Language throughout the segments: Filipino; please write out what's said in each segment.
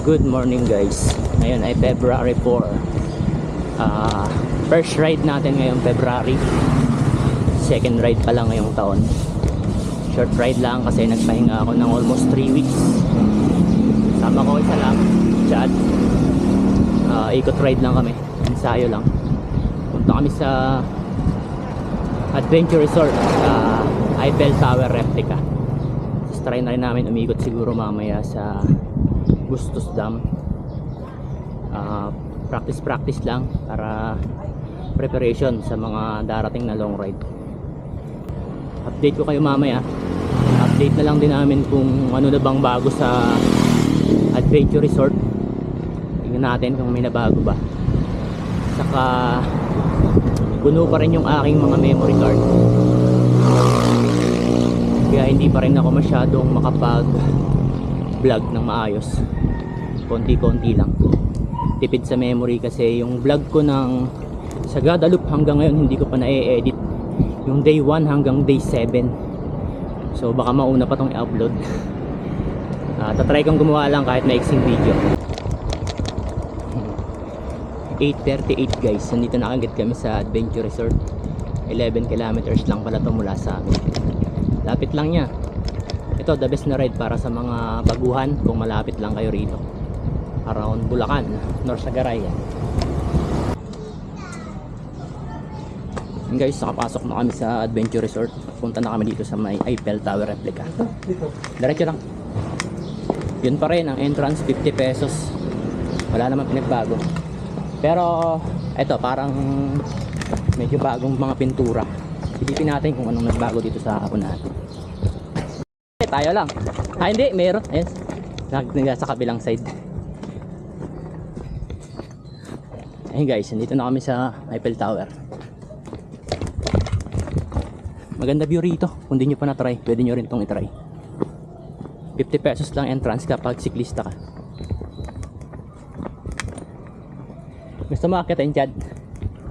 Good morning guys. Ngayon ay February 4. First ride natin ngayong February. Second ride pa lang ngayong taon. Short ride lang kasi nagpahinga ako ng almost 3 weeks. Sama ko isa lang, Chad. Ikot ride lang kami. Ensayo lang. Punta kami sa Adventure Resort sa Eiffel Tower replica. Tapos try na rin namin umikot siguro mamaya sa Bustos Dam. Practice lang para preparation sa mga darating na long ride. Update ko kayo mamaya. Update na lang din namin kung ano na bang bago sa Adventure Resort. Tingnan natin kung may nabago ba. Saka puno pa rin yung aking mga memory card, kaya hindi pa rin ako masyadong makapag vlog ng maayos. Konti-konti lang, tipid sa memory kasi yung vlog ko ng sa Guadalupe hanggang ngayon hindi ko pa na-edit yung day 1 hanggang day 7, so baka mauna pa tong i-upload. Tatry kong gumawa lang kahit maiksing video. 8:38 guys, nandito na agad kami sa Adventure Resort. 11 kilometers lang pala to mula sa amin. Lapit lang niya. Ito the best na ride para sa mga baguhan kung malapit lang kayo rito. Around Bulacan, North Sagaray. And guys, nakapasok na kami sa Adventure Resort. Punta na kami dito sa may Eiffel Tower replica. Diretso lang. Yun pa rin ang entrance, 50 pesos. Wala naman pinagbago. Pero eto parang medyo bagong mga pintura. Silipin natin kung anong nagbago dito sa unahan. Tayo lang. Hindi, meron. Yes. Sa kabilang side. Ayun guys, nandito na kami sa Eiffel Tower. Maganda view rito. Kung di nyo pa na-try, pwede nyo rin itong i-try. 50 pesos lang entrance kapag siklista ka. Gusto mo akitin, Chad?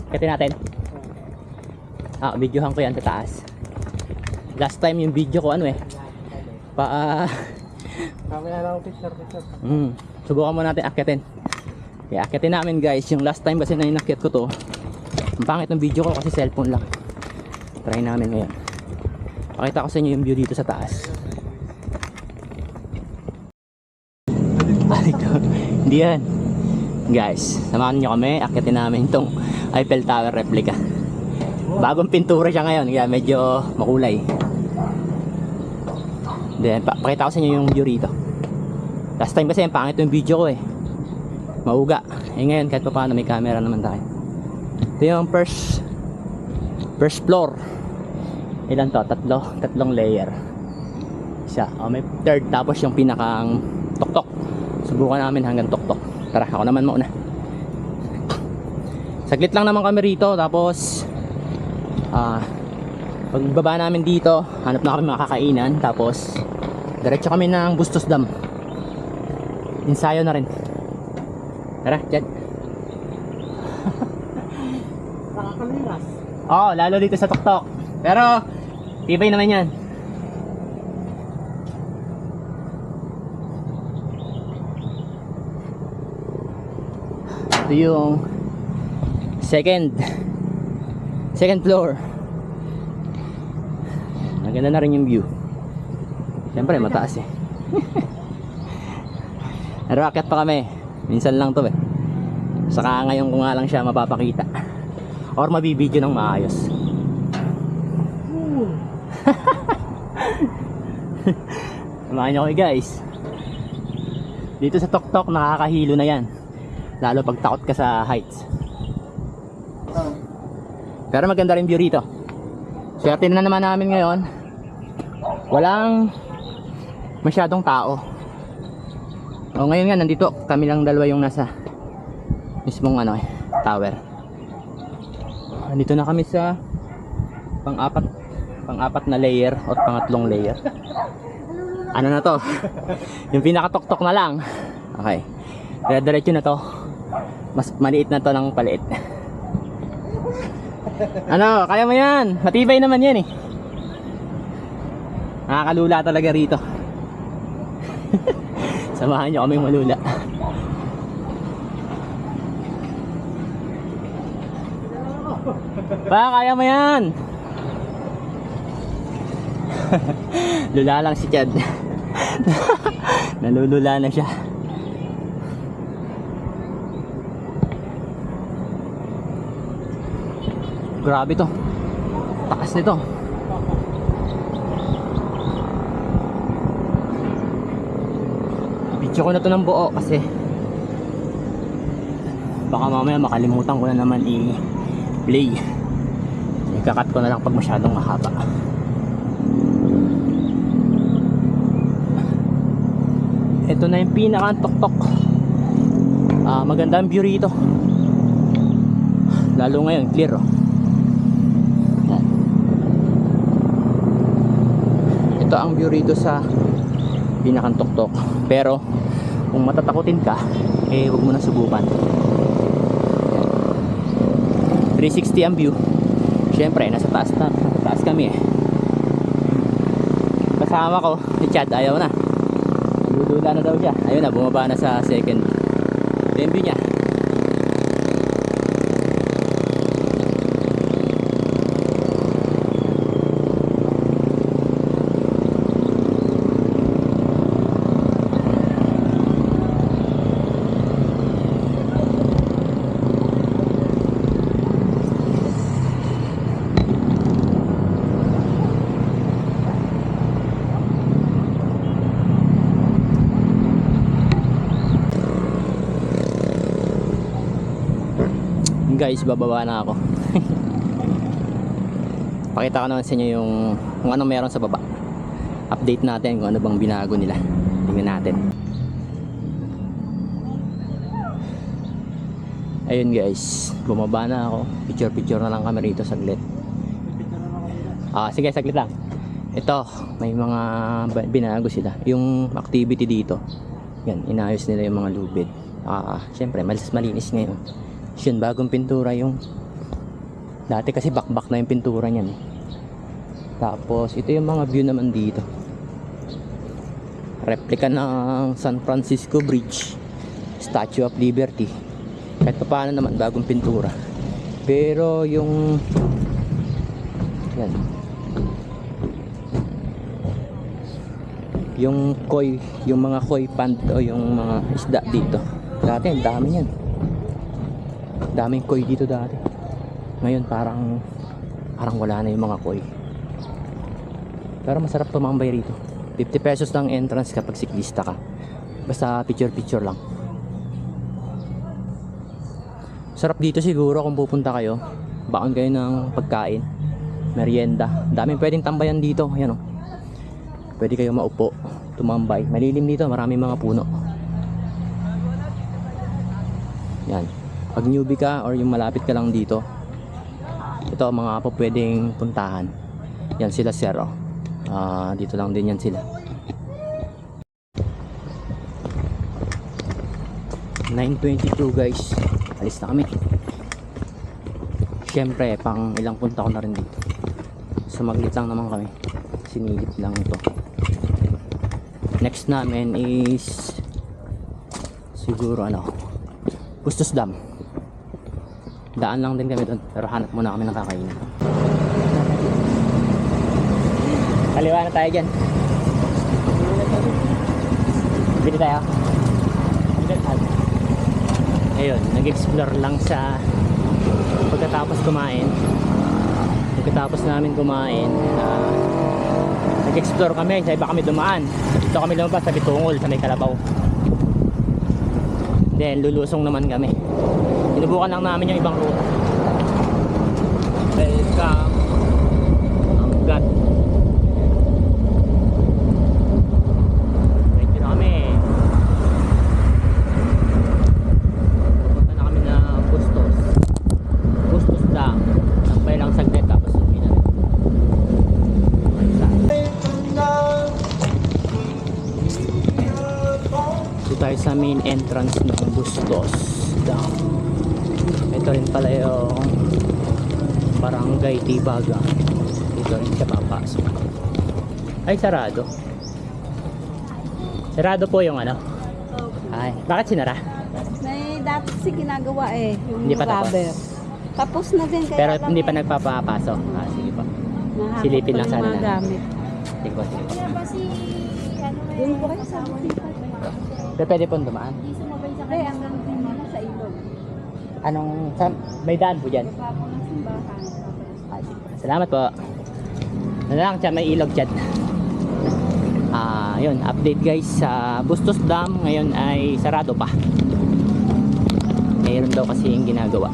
Akitin natin. Videohan ko yan sa taas. Last time yung video ko Kami na lang picture. Subukan mo natin akitin. Kaya akitin namin guys. Yung last time kasi na inakyat ko to, ang pangit ng video ko kasi cellphone lang. Try namin ngayon. Pakita ko sa inyo yung view dito sa taas. Hindi yan guys, samahan nyo kami. Akitin namin itong Eiffel Tower replica. Bagong pintura siya ngayon, kaya medyo makulay. Then pakita ko sa inyo yung view rito. Last time kasi pangit yung video ko mauga. Ngayon kahit pa paano may camera naman tayo. Ito yung first floor. Ilan to? Tatlong layer. Isa, may third, tapos yung pinakang tuktok. Subukan namin hanggang tuktok. Tara, ako naman mauna. Saglit lang naman kami rito. Tapos pagbaba namin dito, hanap na kami mga kakainan. Tapos diretso kami ng Bustos Dam. Ensayo na rin. Tara, Chad. Nakakalinas. Lalo dito sa tuktok. Pero tibay naman yan. Ito yung second floor. Maganda na rin yung view. Siyempre mataas Pero akyat pa kami. Minsan lang to Saka ngayon ko nga lang siya mapapakita or mabibideo ng maayos. Samahan nyo kayo guys. Dito sa tuktok nakakahilo na yan, lalo pag takot ka sa heights. Pero maganda rin view rito. Swerte na naman namin ngayon, walang masyadong tao. Ngayon nga nandito kami lang dalawa yung nasa mismong tower. Nandito na kami sa pang-apat na layer o pangatlong layer. Ano na to? Yung pinakatuktok na lang. Okay, diretso na to. Mas maliit na to ng paliit. Ano, kaya mo yan. Matibay naman yan Nakakalula talaga rito. Samahan nyo kami malula. Pa, kaya mo yan! Lula lang si Chad. Nalulula na siya. Grabe to. Takas nito. Video ko na to ng buo kasi baka mamaya makalimutan ko na naman i-play. Ikakat ko na lang pag masyadong mahaba. Ito na yung pinaka-tok-tok. Maganda ang view rito. Lalo ngayon, clear oh. Yan. Ito ang view rito sa pinaka-tok-tok. Pero kung matatakutin ka, eh huwag mo na subukan. Yan. 360 ang view. Siyempre, nasa taas kami eh. Kasama ko, si Chad, ayaw na. Dudula na daw siya. Ayun na, bumaba na sa second. Ito yung view niya. Guys, bababa na ako. Pakita ko naman sa inyo yung kung ano meron sa baba. Update natin kung ano bang binago nila. Tingnan natin. Ayun guys, bumaba na ako. Picture na lang kami rito saglit. Sige, saglit lang. Ito, may mga binago sila. Yung activity dito, yan, inayos nila yung mga lubid. Syempre, malinis ngayon. Yun, bagong pintura yung dati kasi bakbak na yung pintura niyan eh. Tapos ito yung mga view naman dito. Replica ng San Francisco Bridge, Statue of Liberty. Kahit pa paano naman bagong pintura. Pero yung yan, yung koi, yung mga koi pond o yung mga isda dito. Dati ang dami niyan. Daming koi dito dati. Ngayon parang wala na yung mga koi. Pero masarap tumambay rito. 50 pesos lang entrance kapag siklista ka. Basta picture lang. Sarap dito siguro kung pupunta kayo. Baon kayo ng pagkain, merienda. Daming pwedeng tambayan dito. Ayan o. Pwede kayo maupo, tumambay. Malilim dito, maraming mga puno. Yan. Pag newbie ka or yung malapit ka lang dito, ito mga po pwedeng puntahan. Yan sila sir oh. Dito lang din yan sila. 9:22 guys. Alis na kami. Siyempre pang ilang punta ko na rin dito. Sumaglit lang naman kami. Sinilip lang ito. Next namin is siguro Bustos Dam. Daan lang din kami doon, pero hanap muna kami ng kakainin. Kaliwa na tayo dyan. Bili tayo. Ayun, nag-explore lang sa pagkatapos kumain. Pagkatapos namin kumain, nag-explore kami, sa iba kami dumaan. Dito kami lumabas sa Bitungol, sa may Kalabaw. Then lulusong naman kami. Sinubukan lang namin yung ibang ruta. Welcome. Ang God. Ready na kami. Pupunta na kami na Bustos. Bustos Dam. Sampay lang saglit tapos uwi na rin. Dito tayo sa main entrance ng Bustos Dam. Ito rin pala yung Barangay Tibaga. Dito rin siya papasok. Ay, sarado. Sarado po yung Ay, bakit sinara? May dati kasi ginagawa yung Hindi pa tapos. rubber. Tapos na din. Kaya Pero lang hindi pa eh, nagpapapasok. Ah, sige po. nahakot silipin pa lang yung sana mga natin. gamit. Sige po, sige po. Doon po kayo sa bukid. Pero pwede pong dumaan. Hindi, hanggang din nila sa ilog. Anong, may daan po dyan? Baba po ng simbahan. Ah, sige po. Salamat po. Ano lang, siya may ilog dyan. Yun, update guys sa Bustos Dam ngayon ay sarado pa. Mayroon daw kasi yung ginagawa.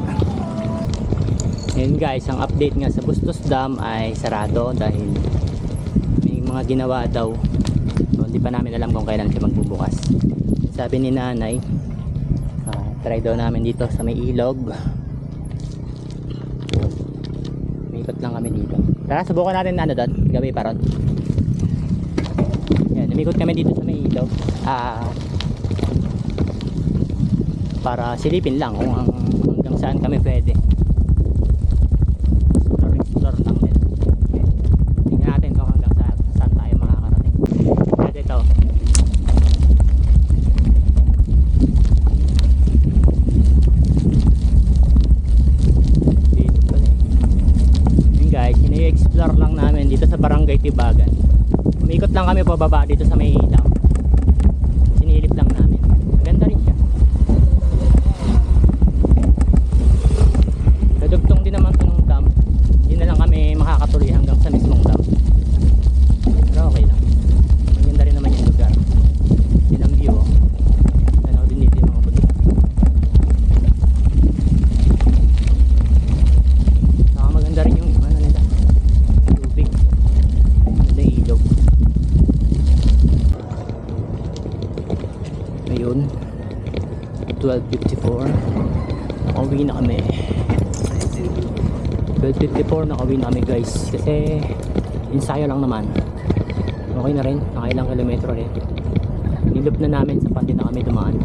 Ngayon guys, ang update nga sa Bustos Dam ay sarado dahil may mga ginawa daw. So, hindi pa namin alam kung kailan siya magbubukas. Sabi ni nanay, try daw namin dito sa may ilog. Ikot lang kami dito. Tara, subukan natin ano doon, gabi pa ron. Yan, umikot kami dito sa may ilog. Para silipin lang kung hanggang saan kami pwede. Explore lang din. Tingnan natin kung hanggang saan tayo makakarating. Pwede ito. Dito pala eh. Yun guys, ini-explore lang namin dito sa Barangay Tibagan. Umikot lang kami pababa dito sa may dam. Sinilip lang namin. Ganda rin siya. Kadugtong din naman itong dam. Hindi na lang kami makakatuloy hanggang sa mismong dam. Pero okay lang. Maganda rin naman yung lugar. Yun ang view. Tanaw din dito yung mga bundok. Saka maganda rin yung ano nila. Tubig. Maganda yung ilog. Ngayon 12:54 nakauwi na kami. 12:54 nakauwi na kami guys kasi ensayo lang naman. Okay na rin, nakailang kilometro rin. Nilop na namin sa pandi na kami dumaan.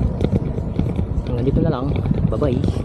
Hanggang dito na lang, bye bye.